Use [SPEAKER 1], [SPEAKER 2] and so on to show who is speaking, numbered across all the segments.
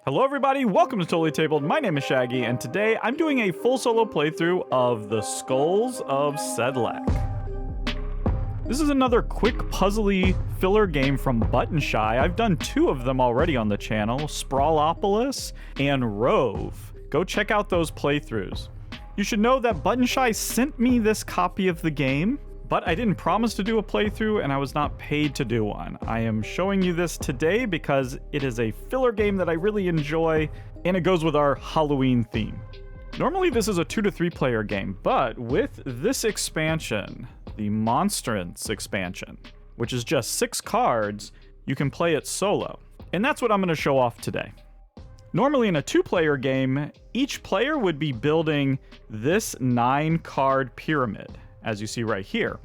[SPEAKER 1] Hello everybody, welcome to Totally Tabled. My name is Shaggy, and today I'm doing a full solo playthrough of the Skulls of Sedlec. This is another quick puzzly filler game from Button Shy. I've done two of them already on the channel, Sprawlopolis and Rove. Go check out those playthroughs. You should know that Button Shy sent me this copy of the game, but I didn't promise to do a playthrough and I was not paid to do one. I am showing you this today because it is a filler game that I really enjoy and it goes with our Halloween theme. Normally this is a 2 to 3 player game, but with this expansion, the Monstrance expansion, which is just 6 cards, you can play it solo. And that's what I'm going to show off today. Normally in a 2-player game, each player would be building this 9-card pyramid, as you see right here.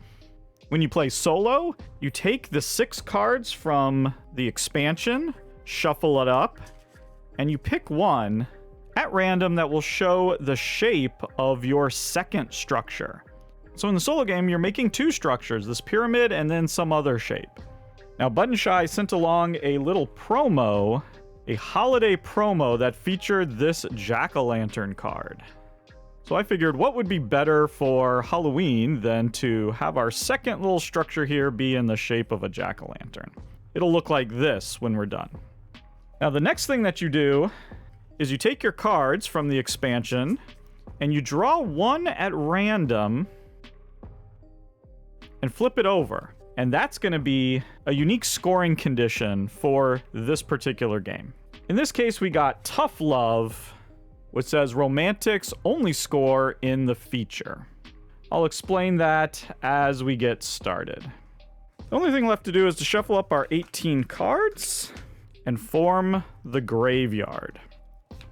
[SPEAKER 1] When you play solo, you take the 6 cards from the expansion, shuffle it up, and you pick one at random that will show the shape of your second structure. So in the solo game, you're making 2 structures, this pyramid and then some other shape. Now, Button Shy sent along a little promo, a holiday promo that featured this jack-o'-lantern card. So I figured what would be better for Halloween than to have our second little structure here be in the shape of a jack-o'-lantern. It'll look like this when we're done. Now the next thing that you do is you take your cards from the expansion and you draw one at random and flip it over. And that's going to be a unique scoring condition for this particular game. In this case, we got Tough Love, which says romantics only score in the feature. I'll explain that as we get started. The only thing left to do is to shuffle up our 18 cards and form the graveyard.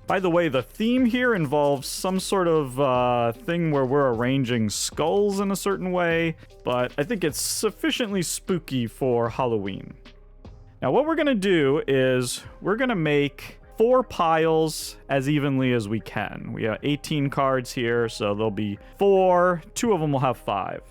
[SPEAKER 1] By the way, the theme here involves some sort of thing where we're arranging skulls in a certain way, but I think it's sufficiently spooky for Halloween. Now what we're gonna do is we're gonna make 4 piles as evenly as we can. We have 18 cards here, so there'll be 4. 2 of them will have 5.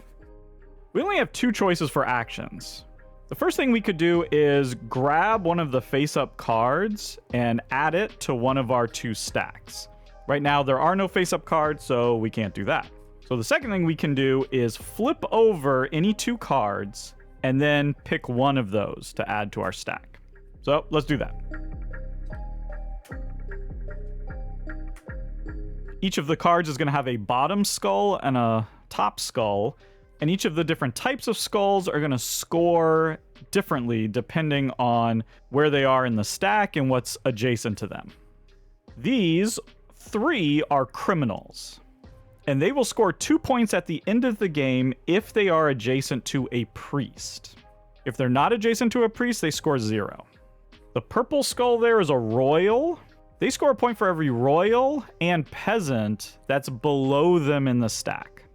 [SPEAKER 1] We only have 2 choices for actions. The first thing we could do is grab one of the face-up cards and add it to one of our 2 stacks. Right now, there are no face-up cards, so we can't do that. So the second thing we can do is flip over any 2 cards and then pick one of those to add to our stack. So let's do that. Each of the cards is going to have a bottom skull and a top skull, and each of the different types of skulls are going to score differently depending on where they are in the stack and what's adjacent to them. These 3 are criminals, and they will score 2 points at the end of the game if they are adjacent to a priest. If they're not adjacent to a priest, they score 0. The purple skull there is a royal. They score a point for every royal and peasant that's below them in the stack.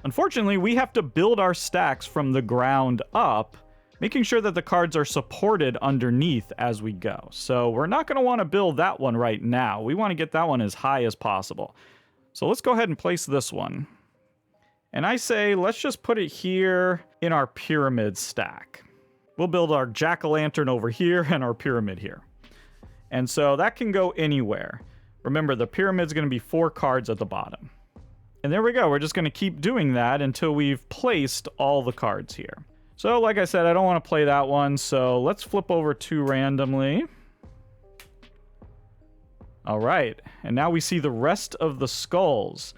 [SPEAKER 1] Unfortunately, we have to build our stacks from the ground up, making sure that the cards are supported underneath as we go. So we're not going to want to build that one right now. We want to get that one as high as possible. So let's go ahead and place this one. And I say, let's just put it here in our pyramid stack. We'll build our jack-o'-lantern over here and our pyramid here. And so that can go anywhere. Remember, the pyramid's going to be 4 cards at the bottom. And there we go. We're just going to keep doing that until we've placed all the cards here. So like I said, I don't want to play that one, so let's flip over 2 randomly. All right, and now we see the rest of the skulls.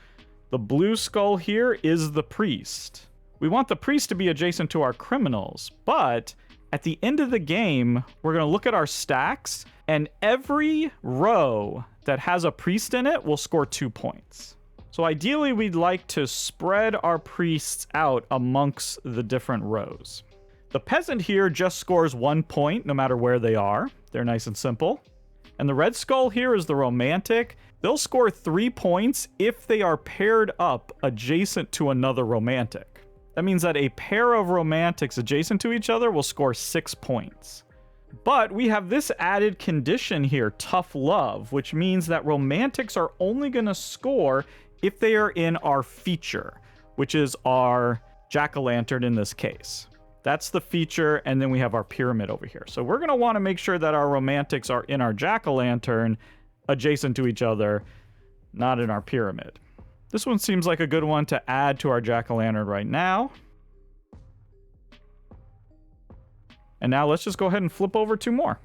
[SPEAKER 1] The blue skull here is the priest. We want the priest to be adjacent to our criminals, but at the end of the game, we're going to look at our stacks, and every row that has a priest in it will score 2 points. So ideally, we'd like to spread our priests out amongst the different rows. The peasant here just scores 1 point no matter where they are. They're nice and simple. And the red skull here is the romantic. They'll score 3 points if they are paired up adjacent to another romantic. That means that a pair of romantics adjacent to each other will score 6 points. But we have this added condition here, Tough Love, which means that romantics are only going to score if they are in our feature, which is our jack-o'-lantern in this case. That's the feature, and then we have our pyramid over here. So we're going to want to make sure that our romantics are in our jack-o'-lantern adjacent to each other, not in our pyramid. This one seems like a good one to add to our jack-o'-lantern right now. And now let's just go ahead and flip over 2 more.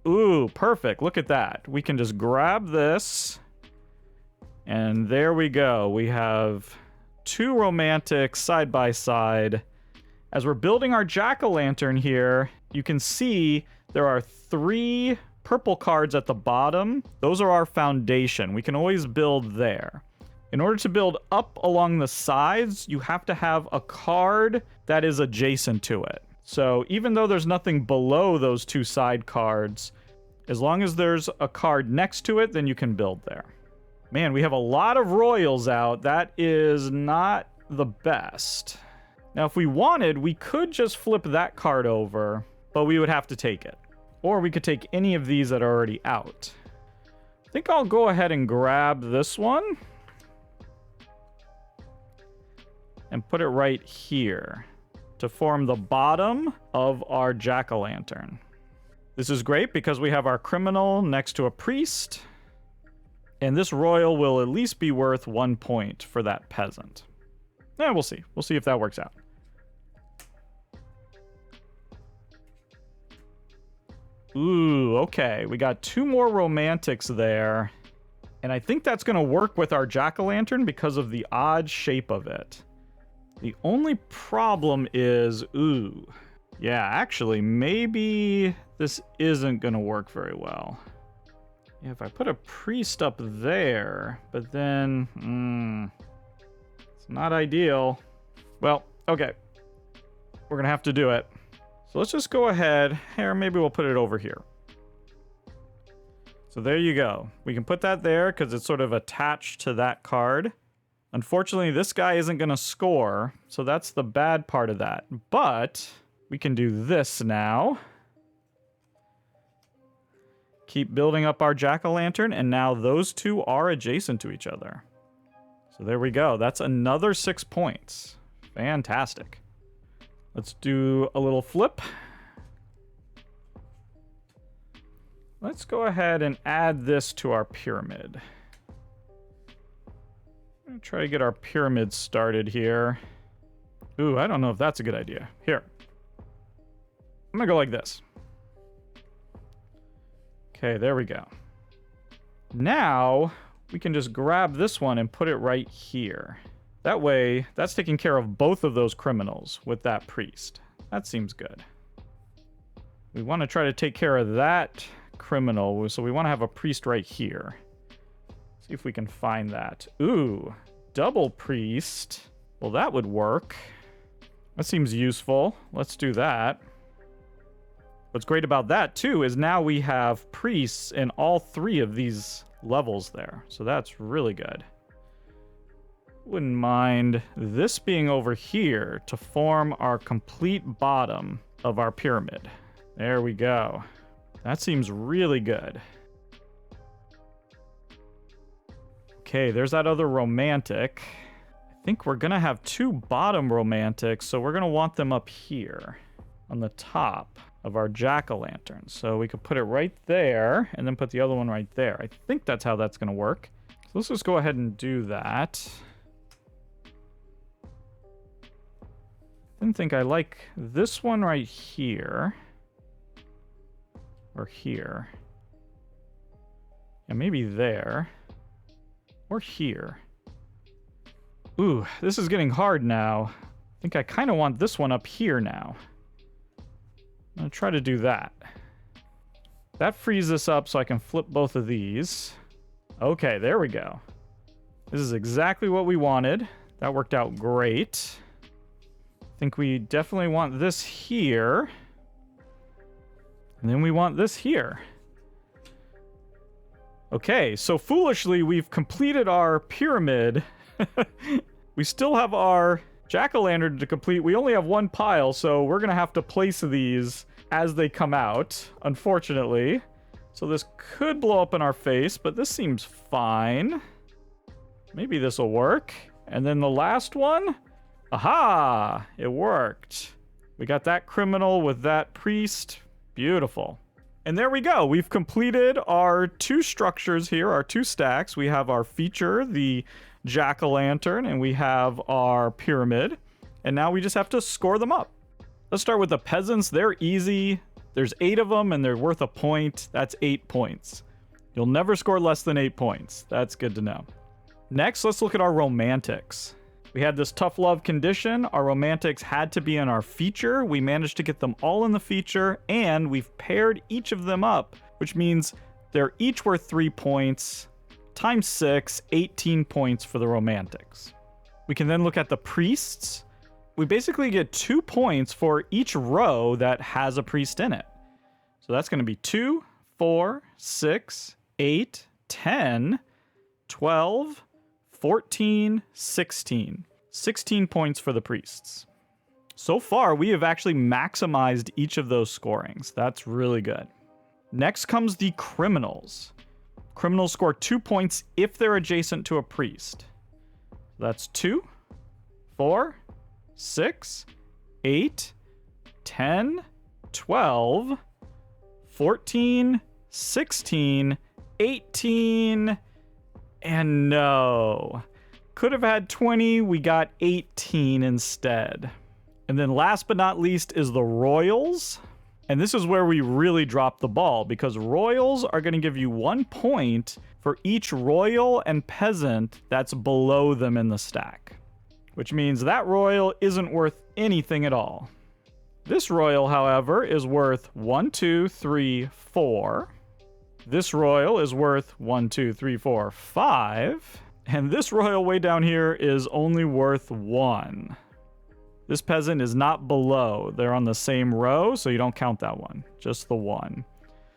[SPEAKER 1] Ooh, perfect. Look at that. We can just grab this, and there we go. We have 2 romantics side by side. As we're building our jack-o'-lantern here, you can see there are 3 purple cards at the bottom. Those are our foundation. We can always build there. In order to build up along the sides, you have to have a card that is adjacent to it. So even though there's nothing below those 2 side cards, as long as there's a card next to it, then you can build there. Man, we have a lot of royals out. That is not the best. Now, if we wanted, we could just flip that card over, but we would have to take it. Or we could take any of these that are already out. I think I'll go ahead and grab this one and put it right here to form the bottom of our jack-o'-lantern. This is great because we have our criminal next to a priest, and this royal will at least be worth 1 point for that peasant. Yeah, we'll see. We'll see if that works out. Ooh, okay. We got 2 more romantics there, and I think that's going to work with our jack-o'-lantern because of the odd shape of it. The only problem is, ooh, yeah, actually, maybe this isn't going to work very well. Yeah, if I put a priest up there, but then, it's not ideal. Well, okay. We're going to have to do it. So let's just go ahead, or maybe we'll put it over here. So there you go. We can put that there because it's sort of attached to that card. Unfortunately, this guy isn't going to score, so that's the bad part of that. But we can do this now. Keep building up our jack-o'-lantern, and now those 2 are adjacent to each other. So there we go. That's another 6 points. Fantastic. Let's do a little flip. Let's go ahead and add this to our pyramid. I'm gonna try to get our pyramid started here. Ooh, I don't know if that's a good idea. Here. I'm gonna go like this. Okay, there we go. Now, we can just grab this one and put it right here. That way, that's taking care of both of those criminals with that priest. That seems good. We want to try to take care of that criminal, so we want to have a priest right here. See if we can find that. Ooh, double priest. Well, that would work. That seems useful. Let's do that. What's great about that, too, is now we have priests in all 3 of these levels there. So that's really good. Wouldn't mind this being over here to form our complete bottom of our pyramid. There we go. That seems really good. Okay, there's that other romantic. I think we're going to have 2 bottom romantics, so we're going to want them up here on the top of our jack-o'-lantern. So we could put it right there and then put the other one right there. I think that's how that's going to work. So let's just go ahead and do that. Didn't think I like this one right here. Or here. And maybe there. Or here. Ooh, this is getting hard now. I think I kind of want this one up here now. I'm going to try to do that. That frees this up so I can flip both of these. Okay, there we go. This is exactly what we wanted. That worked out great. I think we definitely want this here. And then we want this here. Okay, so foolishly, we've completed our pyramid. We still have our jack-o'-lantern to complete. We only have 1 pile, so we're going to have to place these as they come out, unfortunately. So this could blow up in our face, but this seems fine. Maybe this will work. And then the last one, Aha! It worked. We got that criminal with that priest. Beautiful. And there we go. We've completed our 2 structures here, our 2 stacks. We have our feature, the jack-o'-lantern, and we have our pyramid. And now we just have to score them up. Let's start with the peasants. They're easy. There's 8 of them, and they're worth a point. That's 8 points. You'll never score less than 8 points. That's good to know. Next, let's look at our romantics. We had this tough love condition. Our romantics had to be in our feature. We managed to get them all in the feature, and we've paired each of them up, which means they're each worth 3 points. Times 6, 18 points for the romantics. We can then look at the priests. We basically get 2 points for each row that has a priest in it. So that's going to be 2, 4, 6, 8, 10, 12, 14, 16. 16 points for the priests. So far, we have actually maximized each of those scorings. That's really good. Next comes the criminals. Criminals score 2 points if they're adjacent to a priest. That's 2, 4, 6, 8, 10, 12, 14, 16, 18, and no. Could have had 20, we got 18 instead. And then last but not least is the royals. And this is where we really drop the ball, because royals are going to give you 1 point for each royal and peasant that's below them in the stack. Which means that royal isn't worth anything at all. This royal, however, is worth 1, 2, 3, 4. This royal is worth 1, 2, 3, 4, 5. And this royal way down here is only worth 1. This peasant is not below. They're on the same row, so you don't count that one. Just the 1.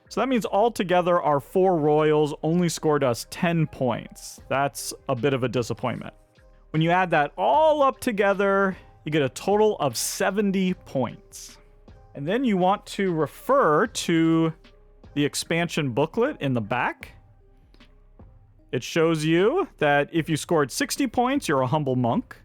[SPEAKER 1] So that means altogether our 4 royals only scored us 10 points. That's a bit of a disappointment. When you add that all up together, you get a total of 70 points. And then you want to refer to the expansion booklet in the back. It shows you that if you scored 60 points, you're a humble monk.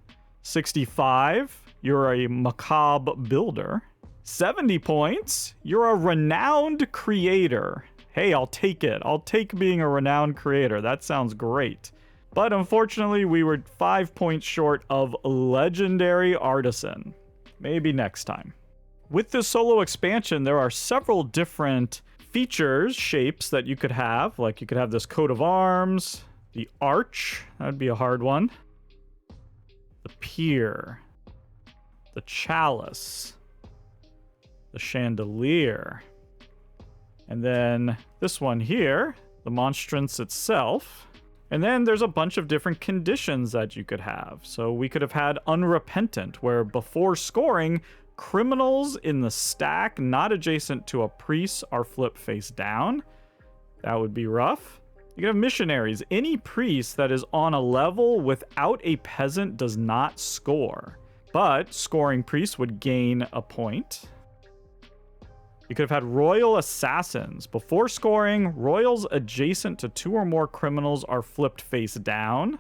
[SPEAKER 1] 65, you're a macabre builder. 70 points, you're a renowned creator. Hey, I'll take it. I'll take being a renowned creator. That sounds great. But unfortunately, we were 5 points short of legendary artisan. Maybe next time. With this solo expansion, there are several different features, shapes that you could have. Like you could have this coat of arms, the arch, that'd be a hard one. The pier, the chalice, the chandelier. And then this one here, the monstrance itself. And then there's a bunch of different conditions that you could have. So we could have had unrepentant, where before scoring, criminals in the stack not adjacent to a priest are flipped face down. That would be rough. You could have missionaries. Any priest that is on a level without a peasant does not score, but scoring priests would gain a point. You could have had royal assassins. Before scoring, royals adjacent to 2 or more criminals are flipped face down.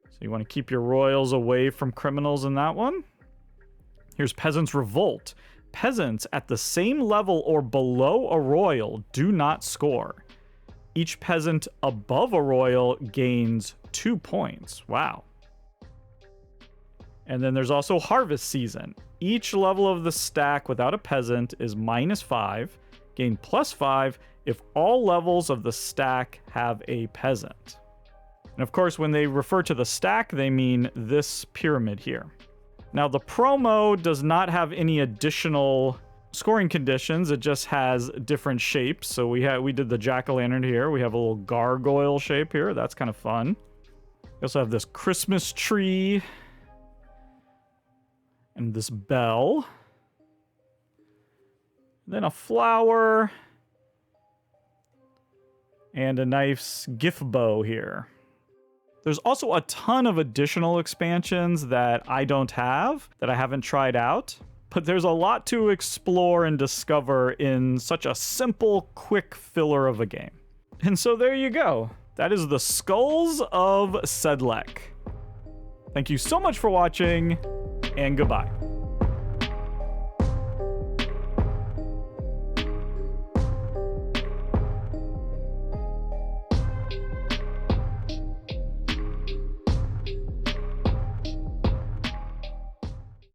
[SPEAKER 1] So you want to keep your royals away from criminals in that one. Here's Peasants' Revolt. Peasants at the same level or below a royal do not score. Each peasant above a royal gains 2 points. Wow. And then there's also Harvest Season. Each level of the stack without a peasant is -5, gain +5 if all levels of the stack have a peasant. And of course, when they refer to the stack, they mean this pyramid here. Now, the promo does not have any additional scoring conditions. It just has different shapes. So we did the jack-o'-lantern here. We have a little gargoyle shape here. That's kind of fun. We also have this Christmas tree. And this bell. Then a flower. And a nice gift bow here. There's also a ton of additional expansions that I don't have, that I haven't tried out. But there's a lot to explore and discover in such a simple, quick filler of a game. And so there you go. That is the Skulls of Sedlec. Thank you so much for watching. and goodbye.